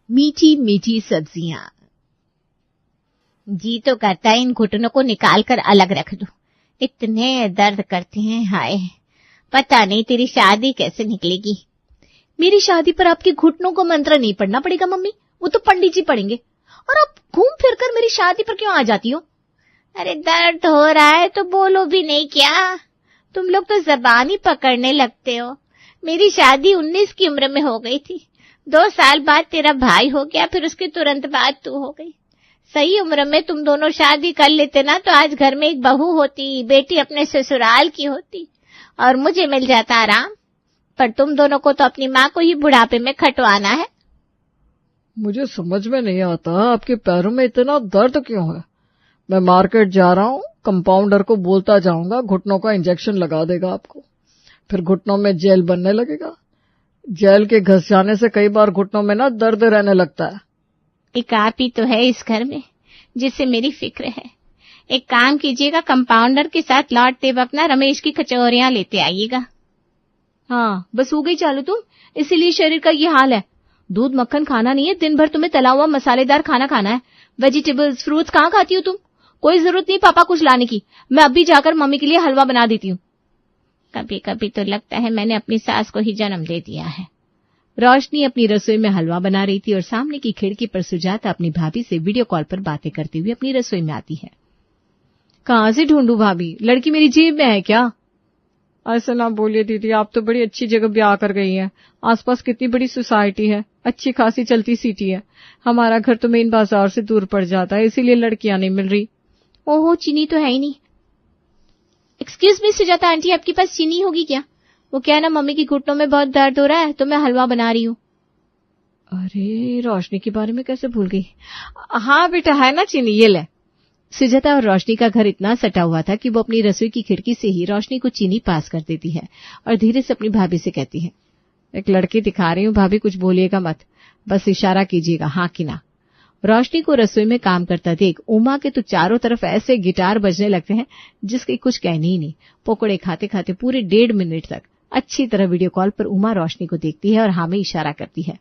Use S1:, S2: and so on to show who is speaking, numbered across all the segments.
S1: मीठी मीठी सब्जियां। जी तो करता है इन घुटनों को निकाल कर अलग रख दूं, इतने दर्द करते हैं। हाय, पता नहीं तेरी शादी कैसे निकलेगी।
S2: मेरी शादी पर आपके घुटनों को मंत्र नहीं पढ़ना पड़ेगा मम्मी, वो तो पंडित जी पढ़ेंगे। और आप घूम फिर कर मेरी शादी पर क्यों आ जाती हो?
S1: अरे दर्द हो रहा है तो बोलो भी नहीं क्या? तुम लोग तो जबान ही पकड़ने लगते हो। मेरी शादी 19 की उम्र में हो गई थी, 2 साल बाद तेरा भाई हो गया, फिर उसके तुरंत बाद तू हो गई। सही उम्र में तुम दोनों शादी कर लेते ना तो आज घर में एक बहू होती, बेटी अपने ससुराल की होती और मुझे मिल जाता आराम। पर तुम दोनों को तो अपनी माँ को ही बुढ़ापे में खटवाना है।
S3: मुझे समझ में नहीं आता आपके पैरों में इतना दर्द क्यों है। मैं मार्केट जा रहा हूँ, कंपाउंडर को बोलता जाऊंगा, घुटनों का इंजेक्शन लगा देगा आपको, फिर घुटनों में जेल बनने लगेगा। जेल के घस जाने से कई बार घुटनों में ना दर्द रहने लगता है।
S1: एक आप ही तो है इस घर में जिससे मेरी फिक्र है। एक काम कीजिएगा, कंपाउंडर के साथ लौटते वक्त ना रमेश की कचौरियां लेते आइएगा।
S2: हाँ, बस हो गई चालू तुम, इसीलिए शरीर का ये हाल है। दूध मक्खन खाना नहीं है, दिन भर तुम्हें तला हुआ मसालेदार खाना खाना है। वेजिटेबल्स फ्रूट्स कहाँ खाती हो तुम? कोई जरूरत नहीं पापा कुछ लाने की, मैं अभी जाकर मम्मी के लिए हलवा बना देती हूँ।
S1: कभी कभी तो लगता है मैंने अपनी सास को ही जन्म दे दिया है।
S2: रोशनी अपनी रसोई में हलवा बना रही थी और सामने की खिड़की पर सुजाता अपनी भाभी से वीडियो कॉल पर बातें करते हुए अपनी रसोई में आती है। कहाँ से ढूंढूं भाभी, लड़की मेरी जेब में है क्या?
S3: ऐसा ना बोलिए दीदी, आप तो बड़ी अच्छी जगह ब्याह कर गई हैं। आसपास कितनी बड़ी सोसाइटी है, अच्छी खासी चलती सिटी है। हमारा घर तो मेन बाजार से दूर पड़ जाता है, इसीलिए लड़कियां नहीं मिल रही।
S2: ओहो, चीनी तो है ही नहीं। एक्सक्यूज मी सुजाता आंटी, आपके पास चीनी होगी क्या? वो क्या है ना, मम्मी की घुटनों में बहुत दर्द हो रहा है तो मैं हलवा बना रही हूँ।
S3: अरे, रोशनी के बारे में कैसे भूल गई। हाँ बेटा, है ना चीनी, ये ले।
S2: सुजाता और रोशनी का घर इतना सटा हुआ था कि वो अपनी रसोई की खिड़की से ही रोशनी को चीनी पास कर देती है और धीरे से अपनी भाभी से कहती है,
S3: एक लड़की दिखा रही हूँ भाभी, कुछ बोलिएगा मत, बस इशारा कीजिएगा हाँ कि ना।
S2: रोशनी को रसोई में काम करता देख उमा के तो चारों तरफ ऐसे गिटार बजने लगते हैं जिसके कुछ कहने ही नहीं। पकोड़े खाते खाते पूरे 1.5 मिनट तक अच्छी तरह वीडियो कॉल पर उमा रोशनी को देखती है और हाँ में इशारा करती है।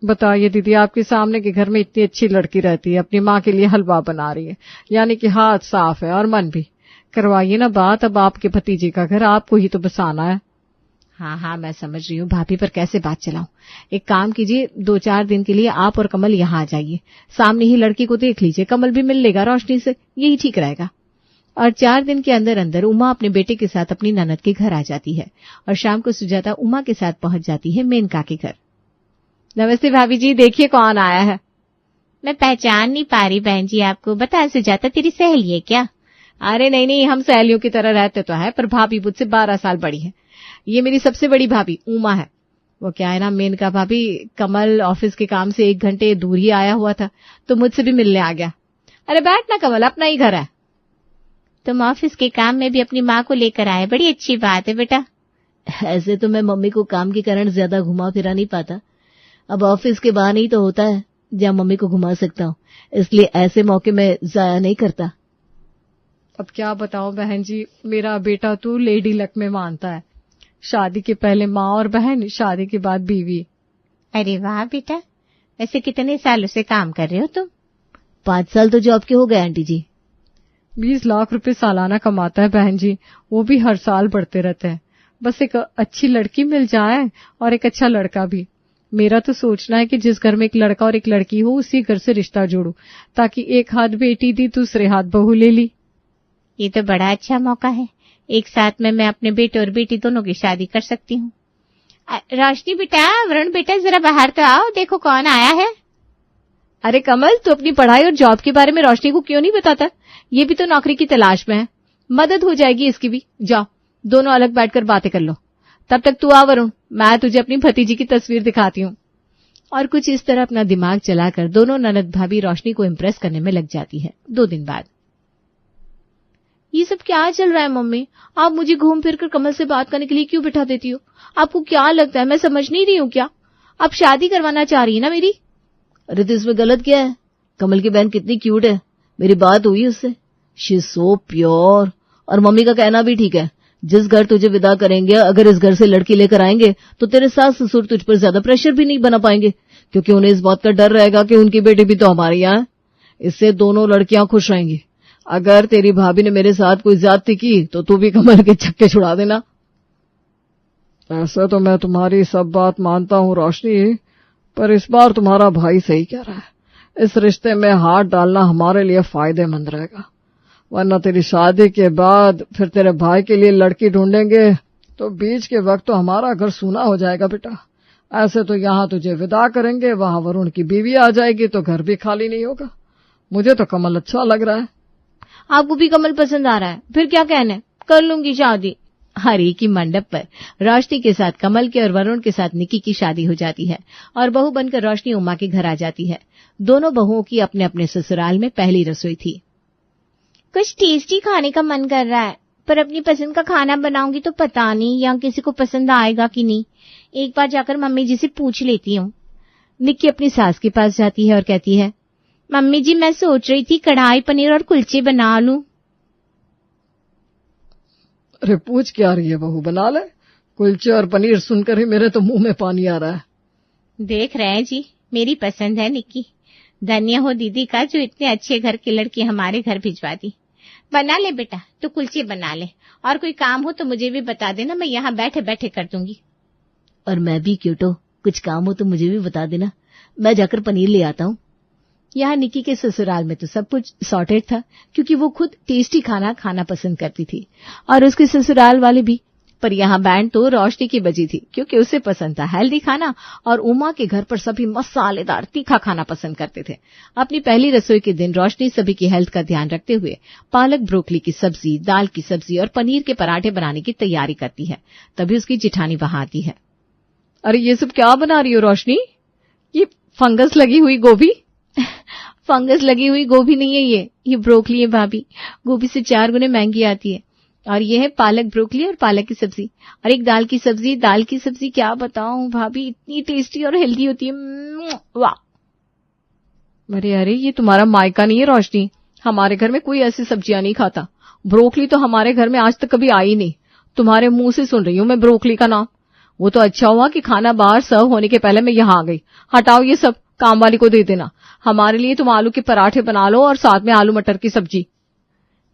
S3: बताइए दीदी, आपके सामने के घर में इतनी अच्छी लड़की रहती है, अपनी माँ के लिए हलवा बना रही है, यानी कि हाथ साफ है और मन भी। करवाइए ना बात, अब आपके भतीजे का घर आपको ही तो बसाना है।
S2: हाँ हाँ, मैं समझ रही हूँ भाभी, पर कैसे बात चलाऊं। एक काम कीजिए, 2-4 दिन के लिए आप और कमल यहाँ आ जाइए, सामने ही लड़की को देख लीजिए, कमल भी मिल लेगा रोशनी से, यही ठीक रहेगा। और 4 दिन के अंदर अंदर उमा अपने बेटे के साथ अपनी ननद के घर आ जाती है और शाम को सुजाता उमा के साथ पहुंच जाती है मेनका के घर।
S3: नमस्ते भाभी जी, देखिए कौन आया है।
S1: मैं पहचान नहीं पा रही बहन जी आपको। बता सुजाता, तेरी सहेली है क्या?
S3: अरे नहीं नहीं, हम सहेलियों की तरह रहते तो है, पर भाभी मुझसे 12 साल बड़ी है। ये मेरी सबसे बड़ी भाभी उमा है। वो क्या है ना, मेनका भाभी, कमल ऑफिस के काम से 1 घंटे दूर ही आया हुआ था तो मुझसे भी मिलने आ गया। अरे बैठ ना कमल, अपना ही घर है।
S1: तुम ऑफिस के काम में भी अपनी माँ को लेकर आए, बड़ी अच्छी बात है बेटा।
S2: ऐसे तो मैं मम्मी को काम के कारण ज्यादा घुमा फिरा नहीं पाता, अब ऑफिस के बहाने ही तो होता है जहाँ मम्मी को घुमा सकता हूँ, इसलिए ऐसे मौके में जाया नहीं करता।
S3: अब क्या बताऊं बहन जी, मेरा बेटा तो लेडी लक में मानता है। शादी के पहले माँ और बहन, शादी के बाद बीवी।
S1: अरे वाह बेटा, वैसे कितने सालों से काम कर रहे हो तुम?
S2: 5 साल तो जॉब के हो गए आंटी जी।
S3: 20 लाख रुपए सालाना कमाता है बहन जी, वो भी हर साल बढ़ते रहते हैं। बस एक अच्छी लड़की मिल जाए और एक अच्छा लड़का भी। मेरा तो सोचना है कि जिस घर में एक लड़का और एक लड़की हो उसी घर से रिश्ता जोड़ूं, ताकि एक हाथ बेटी दी दूसरे हाथ बहू ले ली।
S1: ये तो बड़ा अच्छा मौका है, एक साथ में मैं अपने बेटे और बेटी दोनों की शादी कर सकती हूँ। रोशनी बेटा, वरुण बेटा, जरा बाहर तो आओ, देखो कौन आया है।
S2: अरे कमल, तू अपनी पढ़ाई और जॉब के बारे में रोशनी को क्यों नहीं बताता? ये भी तो नौकरी की तलाश में है, मदद हो जाएगी इसकी भी। जाओ, दोनों अलग बैठकर बातें कर लो। तब तक तू आ वरुण, मैं तुझे अपनी भतीजी की तस्वीर दिखाती हूँ। और कुछ इस तरह अपना दिमाग चलाकर दोनों ननद भाभी रोशनी को इम्प्रेस करने में लग जाती है। 2 दिन बाद। ये सब क्या चल रहा है मम्मी? आप मुझे घूम फिर कर कमल से बात करने के लिए क्यों बिठा देती हो? आपको क्या लगता है मैं समझ नहीं रही हूँ क्या? आप शादी करवाना चाह रही है ना मेरी?
S4: अरे तो इसमें गलत क्या है? कमल की बहन कितनी क्यूट है, मेरी बात हुई उससे, शी इज सो प्योर। और मम्मी का कहना भी ठीक है, जिस घर तुझे विदा करेंगे, अगर इस घर से लड़की लेकर आएंगे तो तेरे सास ससुर तुझ पर ज्यादा प्रेशर भी नहीं बना पाएंगे, क्योंकि उन्हें इस बात का डर रहेगा कि उनकी बेटी भी तो हमारे यहाँ है। इससे दोनों लड़कियां खुश रहेंगी। अगर तेरी भाभी ने मेरे साथ कोई ज्यादती की तो तू भी कमल के छक्के छुड़ा देना।
S3: ऐसा तो मैं तुम्हारी सब बात मानता हूँ रोशनी, पर इस बार तुम्हारा भाई सही कह रहा है। इस रिश्ते में हाथ डालना हमारे लिए फायदेमंद रहेगा, वरना तेरी शादी के बाद फिर तेरे भाई के लिए लड़की ढूंढेंगे तो बीच के वक्त तो हमारा घर सूना हो जाएगा बेटा। ऐसे तो यहाँ तुझे विदा करेंगे, वहां वरुण की बीवी आ जाएगी तो घर भी खाली नहीं होगा। मुझे तो कमल अच्छा लग रहा है।
S2: आपको भी कमल पसंद आ रहा है? फिर क्या कहना है, कर लूंगी शादी। हरी की मंडप पर रोशनी के साथ कमल के और वरुण के साथ निकी की शादी हो जाती है और बहू बनकर रोशनी उमा के घर आ जाती है। दोनों बहुओं की अपने अपने ससुराल में पहली रसोई थी।
S1: कुछ टेस्टी खाने का मन कर रहा है, पर अपनी पसंद का खाना बनाऊंगी तो पता नहीं यहाँ किसी को पसंद आएगा कि नहीं। एक बार जाकर मम्मी जी से पूछ लेती हूँ।
S2: निक्की अपनी सास के पास जाती है और कहती है,
S1: मम्मी जी मैं सोच रही थी कढ़ाई पनीर और कुलचे बना लूं।
S3: अरे पूछ क्या रही है बहू, बना ले। कुलचे और पनीर सुनकर ही मेरे तो मुंह में पानी आ रहा है।
S1: देख रहे हैं जी, मेरी पसंद है निक्की। धन्य हो दीदी का जो इतने अच्छे घर की लड़की हमारे घर भिजवा दी। बना ले बेटा, तू कुलचे बना ले, और कोई काम हो तो मुझे भी बता देना, मैं यहाँ बैठे बैठे कर दूंगी।
S4: और मैं भी क्यूटो, कुछ काम हो तो मुझे भी बता देना, मैं जाकर पनीर ले आता हूँ।
S2: यहाँ निकी के ससुराल में तो सब कुछ सॉर्टेड था, क्योंकि वो खुद टेस्टी खाना खाना पसंद करती थी और उसके ससुराल वाले भी। पर यहाँ बैंड तो रोशनी की बजी थी, क्योंकि उसे पसंद था हेल्दी खाना और उमा के घर पर सभी मसालेदार तीखा खाना पसंद करते थे। अपनी पहली रसोई के दिन रोशनी सभी की हेल्थ का ध्यान रखते हुए पालक ब्रोकली की सब्जी, दाल की सब्जी और पनीर के पराठे बनाने की तैयारी करती है। तभी उसकी जिठानी वहां आती है।
S3: अरे ये सब क्या बना रही हो रोशनी? ये फंगस लगी हुई गोभी?
S2: फंगस लगी हुई गोभी नहीं है, ये ब्रोकली है भाभी। गोभी से 4 गुने महंगी आती है। और ये है पालक ब्रोकली और पालक की सब्जी और एक दाल की सब्जी। दाल की सब्जी क्या बताऊं भाभी, इतनी टेस्टी और हेल्दी होती है, वाह।
S3: अरे ये तुम्हारा मायका नहीं है रोशनी, हमारे घर में कोई ऐसी सब्जियां नहीं खाता। ब्रोकली तो हमारे घर में आज तक कभी आई नहीं। तुम्हारे मुंह से सुन रही हूं मैं ब्रोकली का नाम। वो तो अच्छा हुआ कि खाना बाहर सर्व होने के पहले मैं यहाँ आ गई। हटाओ ये सब, काम वाली को दे देना। हमारे लिए तुम आलू के पराठे बना लो और साथ में आलू मटर की सब्जी।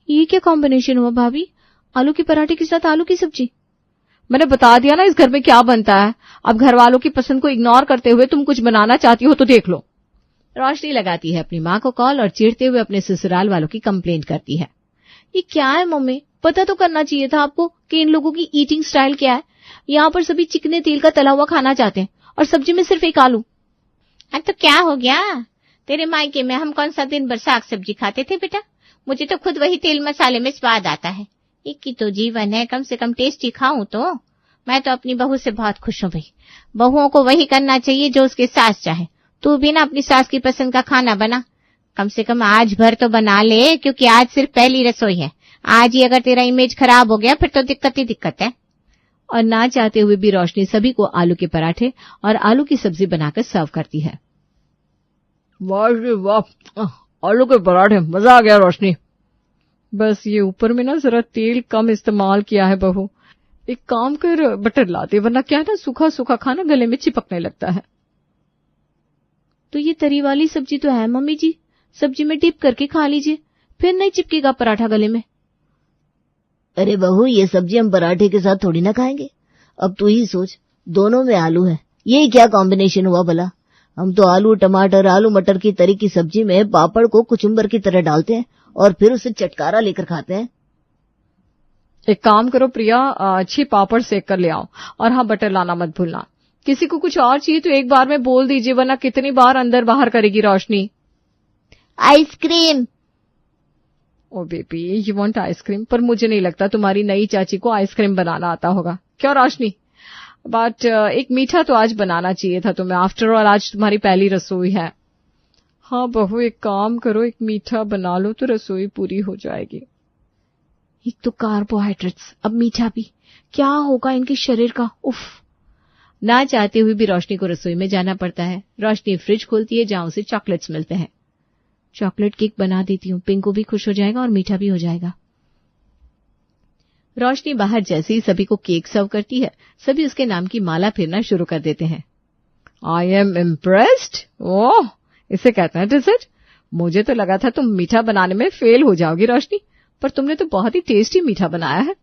S2: ये क्या कॉम्बिनेशन हुआ भाभी, आलू के पराठे के साथ आलू की सब्जी?
S3: मैंने बता दिया ना इस घर में क्या बनता है। अब घर वालों की पसंद को इग्नोर करते हुए तुम कुछ बनाना चाहती हो तो देख लो।
S2: रोशनी लगाती है अपनी माँ को कॉल और चिढ़ते हुए अपने ससुराल वालों की कंप्लेंट करती है। ये क्या है मम्मी, पता तो करना चाहिए था आपको कि इन लोगों की ईटिंग स्टाइल क्या है। यहाँ पर सभी चिकने तेल का तला हुआ खाना चाहते हैं और सब्जी में सिर्फ एक आलू।
S1: अब तो क्या हो गया, तेरे मायके में हम कौन सा दिन भर साग सब्जी खाते थे बेटा। मुझे तो खुद वही तेल मसाले में स्वाद आता है। एक ही तो जीवन है, कम से कम टेस्टी खाऊं तो। मैं तो अपनी बहू से बहुत खुश हूं भाई। बहुओं को वही करना चाहिए जो उसके सास चाहे। तू भी ना अपनी सास की पसंद का खाना बना, कम से कम आज भर तो बना ले, क्योंकि आज सिर्फ पहली रसोई है। आज ही अगर तेरा इमेज खराब हो गया फिर तो दिक्कत ही दिक्कत है।
S2: और ना चाहते हुए भी रोशनी सभी को आलू के पराठे और आलू की सब्जी बनाकर सर्व करती है।
S3: वाह वाह, आलू के पराठे, मजा आ गया रोशनी। बस ये ऊपर में ना जरा तेल कम इस्तेमाल किया है बहू। एक काम कर, बटर ला दे, वरना क्या है ना सूखा सूखा खाना गले में चिपकने लगता है।
S2: तो ये तरी वाली सब्जी तो है मम्मी जी, सब्जी में डिप करके खा लीजिए, फिर नहीं चिपकेगा पराठा गले में।
S4: अरे बहू, ये सब्जी हम पराठे के साथ थोड़ी ना खाएंगे। अब तू ही सोच, दोनों में आलू है, ये क्या कॉम्बिनेशन हुआ भला। हम तो आलू टमाटर आलू मटर की तरी की सब्जी में पापड़ को कुचुम्बर की तरह डालते हैं और फिर उसे चटकारा लेकर खाते हैं।
S3: एक काम करो प्रिया, अच्छी पापड़ सेक कर ले आओ, और हाँ बटर लाना मत भूलना। किसी को कुछ और चाहिए तो एक बार में बोल दीजिए, वरना कितनी बार अंदर बाहर करेगी रोशनी।
S1: Ice cream.
S3: Oh baby, you want ice cream? पर मुझे नहीं लगता तुम्हारी नई चाची को आइसक्रीम बनाना आता होगा, क्यों रोशनी? बट एक मीठा तो आज बनाना चाहिए था तुम्हें, आफ्टर ऑल आज तुम्हारी पहली रसोई है। हाँ बहू, एक काम करो, एक मीठा बना लो तो रसोई पूरी हो जाएगी।
S2: एक तो कार्बोहाइड्रेट्स, अब मीठा भी, क्या होगा इनके शरीर का, उफ। ना चाहते हुए भी रोशनी को रसोई में जाना पड़ता है। रोशनी फ्रिज खोलती है जहां उसे चॉकलेट्स मिलते हैं। चॉकलेट केक बना देती हूँ, पिंकू भी खुश हो जाएगा और मीठा भी हो जाएगा। रोशनी बाहर जैसे ही सभी को केक सर्व करती है, सभी उसके नाम की माला फेरना शुरू कर देते हैं।
S3: I am impressed. ओह, इसे कहते हैं डिजर्ट।
S2: मुझे तो लगा था तुम मीठा बनाने में फेल हो जाओगी रोशनी, पर तुमने तो बहुत ही टेस्टी मीठा बनाया है।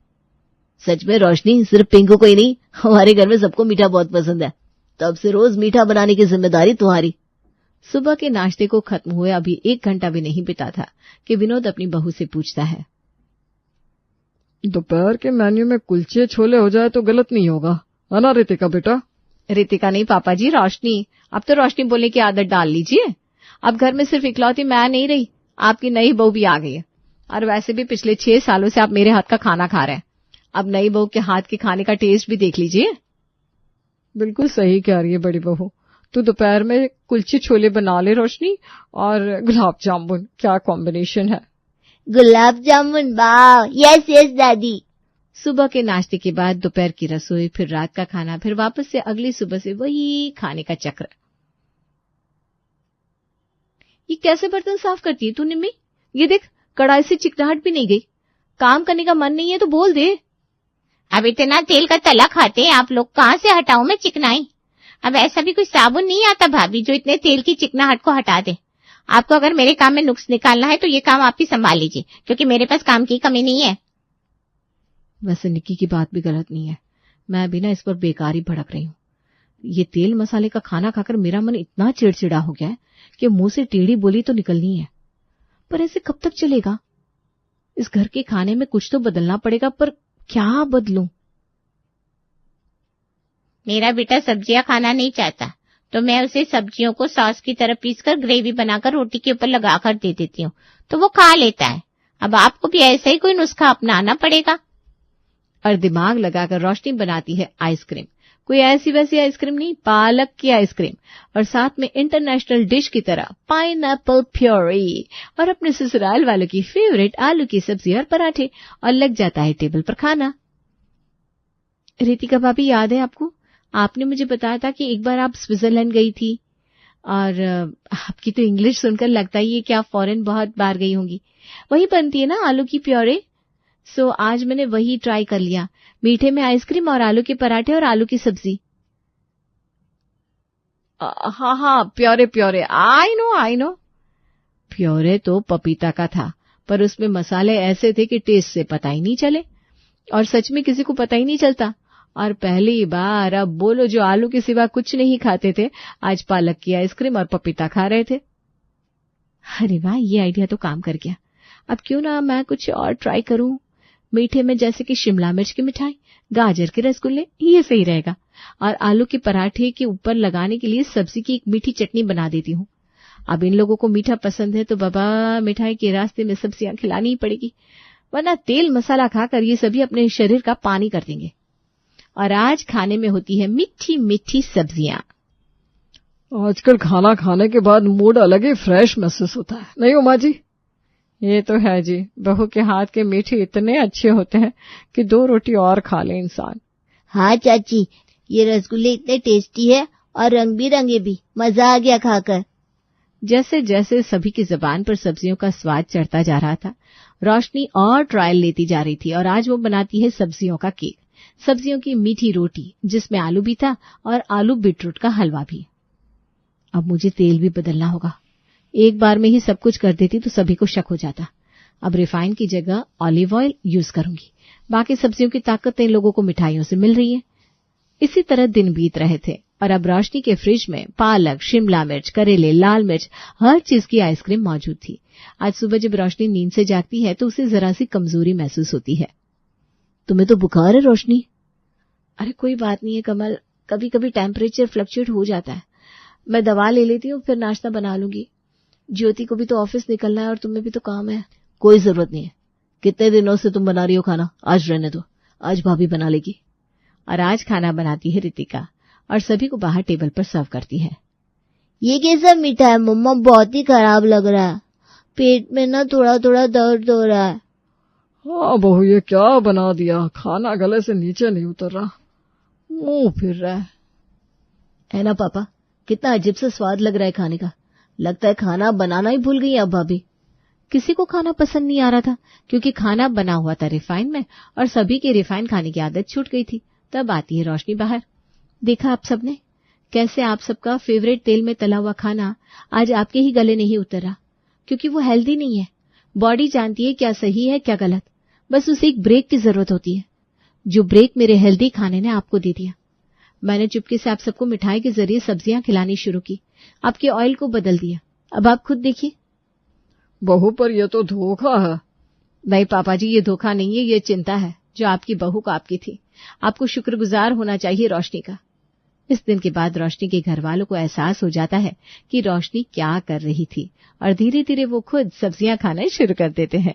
S4: सच में रोशनी, सिर्फ पिंकू को ही नहीं, हमारे घर में सबको मीठा बहुत पसंद है। तब से रोज मीठा बनाने की जिम्मेदारी तुम्हारी।
S2: सुबह के नाश्ते को खत्म हुए अभी 1 घंटा भी नहीं बीता था कि विनोद अपनी बहू से पूछता है,
S3: दोपहर के मेन्यू में कुलचे छोले हो जाए तो गलत नहीं होगा, है ना रितिका बेटा?
S2: रितिका नहीं पापा जी, रोशनी। अब तो रोशनी बोलने की आदत डाल लीजिए। अब घर में सिर्फ इकलौती मैं नहीं रही, आपकी नई बहू भी आ गई है। और वैसे भी पिछले 6 सालों से आप मेरे हाथ का खाना खा रहे हैं। अब नई बहू के हाथ के खाने का टेस्ट भी देख लीजिए।
S3: बिल्कुल सही कह रही है बड़ी बहू। तू दोपहर में कुलचे छोले बना ले रोशनी, और गुलाब जामुन, क्या कॉम्बिनेशन है।
S1: गुलाब जामुन, वाह, यस यस दादी।
S2: सुबह के नाश्ते के बाद दोपहर की रसोई, फिर रात का खाना, फिर वापस से अगली सुबह से वही खाने का चक्र। ये कैसे बर्तन साफ करती है तू निम्मी? ये देख, कढ़ाई से चिकनाहट भी नहीं गई। काम करने का मन नहीं है तो बोल दे।
S1: अब इतना तेल का तला खाते हैं आप लोग, कहाँ से हटाऊं मैं चिकनाई? अब ऐसा भी कोई साबुन नहीं आता भाभी जो इतने तेल की चिकनाहट को हटा दे। आपको अगर मेरे काम में नुक्स निकालना है तो ये काम आप ही संभाल लीजिए, क्योंकि मेरे पास काम की कमी नहीं है।
S2: वैसे निक्की की बात भी गलत नहीं है, मैं भी ना इस पर बेकार ही भड़क रही हूँ। ये तेल मसाले का खाना खाकर मेरा मन इतना चिड़चिड़ा हो गया है कि मुंह से टेढ़ी बोली तो निकलनी है। पर ऐसे कब तक चलेगा? इस घर के खाने में कुछ तो बदलना पड़ेगा, पर क्या बदलूं?
S1: मेरा बेटा सब्जियां खाना नहीं चाहता, तो मैं उसे सब्जियों को सॉस की तरह पीसकर ग्रेवी बनाकर रोटी के ऊपर लगाकर दे देती हूँ, तो वो खा लेता है। अब आपको भी ऐसा ही कोई नुस्खा अपनाना पड़ेगा।
S2: और दिमाग लगाकर रोशनी बनाती है आइसक्रीम। कोई ऐसी वैसी आइसक्रीम नहीं, पालक की आइसक्रीम, और साथ में इंटरनेशनल डिश की तरह पाइनएप्पल प्योरी, और अपने ससुराल वालों की फेवरेट आलू की सब्जी और पराठे, और लग जाता है टेबल पर खाना। रितिका भाभी, याद है आपको? आपने मुझे बताया था कि एक बार आप स्विट्जरलैंड गई थी, और आपकी तो इंग्लिश सुनकर लगता ही है कि आप फॉरेन बहुत बार गई होंगी। वही बनती है ना आलू की प्योरे? सो आज मैंने वही ट्राई कर लिया, मीठे में आइसक्रीम और आलू के पराठे और आलू की सब्जी।
S3: हाँ, प्योरे, आई नो।
S2: प्योरे तो पपीता का था, पर उसमें मसाले ऐसे थे कि टेस्ट से पता ही नहीं चले, और सच में किसी को पता ही नहीं चलता। और पहली बार अब बोलो जो आलू के सिवा कुछ नहीं खाते थे, आज पालक की आइसक्रीम और पपीता खा रहे थे। अरे वाह, ये आइडिया तो काम कर गया। अब क्यों ना मैं कुछ और ट्राई करूं, मीठे में जैसे कि शिमला मिर्च की मिठाई, गाजर के रसगुल्ले, ये सही रहेगा। और आलू के पराठे के ऊपर लगाने के लिए सब्जी की एक मीठी चटनी बना देती हूँ। अब इन लोगों को मीठा पसंद है तो बाबा मिठाई के रास्ते में सब्जियां खिलानी ही पड़ेगी, वरना तेल मसाला खाकर ये सभी अपने शरीर का पानी कर देंगे। और आज खाने में होती है मीठी मीठी सब्जियां।
S3: आजकल खाना खाने के बाद मूड अलग ही फ्रेश महसूस होता है, नहीं उमा जी?
S2: ये तो है जी, बहू के हाथ के मीठे इतने अच्छे होते हैं कि 2 रोटी और खा ले इंसान।
S1: हाँ चाची, ये रसगुल्ले इतने टेस्टी है और रंग बिरंगे भी, मजा आ गया खाकर।
S2: जैसे जैसे सभी की जुबान पर सब्जियों का स्वाद चढ़ता जा रहा था, रोशनी और ट्रायल लेती जा रही थी, और आज वो बनाती है सब्जियों का केक, सब्जियों की मीठी रोटी जिसमें आलू भी था, और आलू बीटरूट का हलवा भी। अब मुझे तेल भी बदलना होगा, एक बार में ही सब कुछ कर देती तो सभी को शक हो जाता। अब रिफाइन की जगह ऑलिव ऑयल यूज करूंगी। बाकी सब्जियों की ताकत इन लोगों को मिठाइयों से मिल रही है। इसी तरह दिन बीत रहे थे, और अब रोशनी के फ्रिज में पालक, शिमला मिर्च, करेले, लाल मिर्च, हर चीज की आइसक्रीम मौजूद थी। आज सुबह जब रोशनी नींद से जागती है तो उसे जरा सी कमजोरी महसूस होती है।
S4: तुम्हें तो बुखार है रोशनी?
S2: अरे कोई बात नहीं है कमल, कभी कभी टेम्परेचर फ्लक्चुएट हो जाता है। मैं दवा ले लेती हूँ, फिर नाश्ता बना लूंगी। ज्योति को भी तो ऑफिस निकलना है और तुम्हें भी तो काम है।
S4: कोई जरूरत नहीं है, कितने दिनों से तुम बना रही हो खाना, आज रहने दो, आज भाभी बना लेगी।
S2: और आज खाना बनाती है रितिका, और सभी को बाहर टेबल पर सर्व करती है।
S1: ये कैसा मीठा है मम्मा, बहुत ही खराब लग रहा है, पेट में ना थोड़ा थोड़ा दर्द हो रहा है।
S3: हाँ बहू, ये क्या बना दिया, खाना गले से नीचे नहीं उतर रहा, मुंह फिर रहा
S4: है ना पापा? कितना अजीब सा स्वाद लग रहा है खाने का, लगता है खाना बनाना ही भूल गई अब भाभी।
S2: किसी को खाना पसंद नहीं आ रहा था, क्योंकि खाना बना हुआ था रिफाइन में और सभी की रिफाइन खाने की आदत छूट गई थी। तब आती है रोशनी बाहर। देखा आप सबने कैसे आप सबका फेवरेट तेल में तला हुआ खाना आज आपके ही गले नहीं उतरा, क्योंकि वो हेल्दी नहीं है। बॉडी जानती है क्या सही है क्या गलत, बस उसे एक ब्रेक की जरूरत होती है, जो ब्रेक मेरे हेल्दी खाने ने आपको दे दिया। मैंने चुपके से आप सबको मिठाई के जरिए सब्जियां खिलानी शुरू की, आपके ऑयल को बदल दिया। अब आप खुद देखिए।
S3: बहू, पर यह तो धोखा है।
S2: नहीं पापा जी, ये धोखा नहीं है, ये चिंता है जो आपकी बहू को आपकी थी। आपको शुक्रगुजार होना चाहिए रोशनी का। इस दिन के बाद रोशनी के घर वालों को एहसास हो जाता है कि रोशनी क्या कर रही थी और धीरे धीरे वो खुद सब्जियां खाना शुरू कर देते हैं।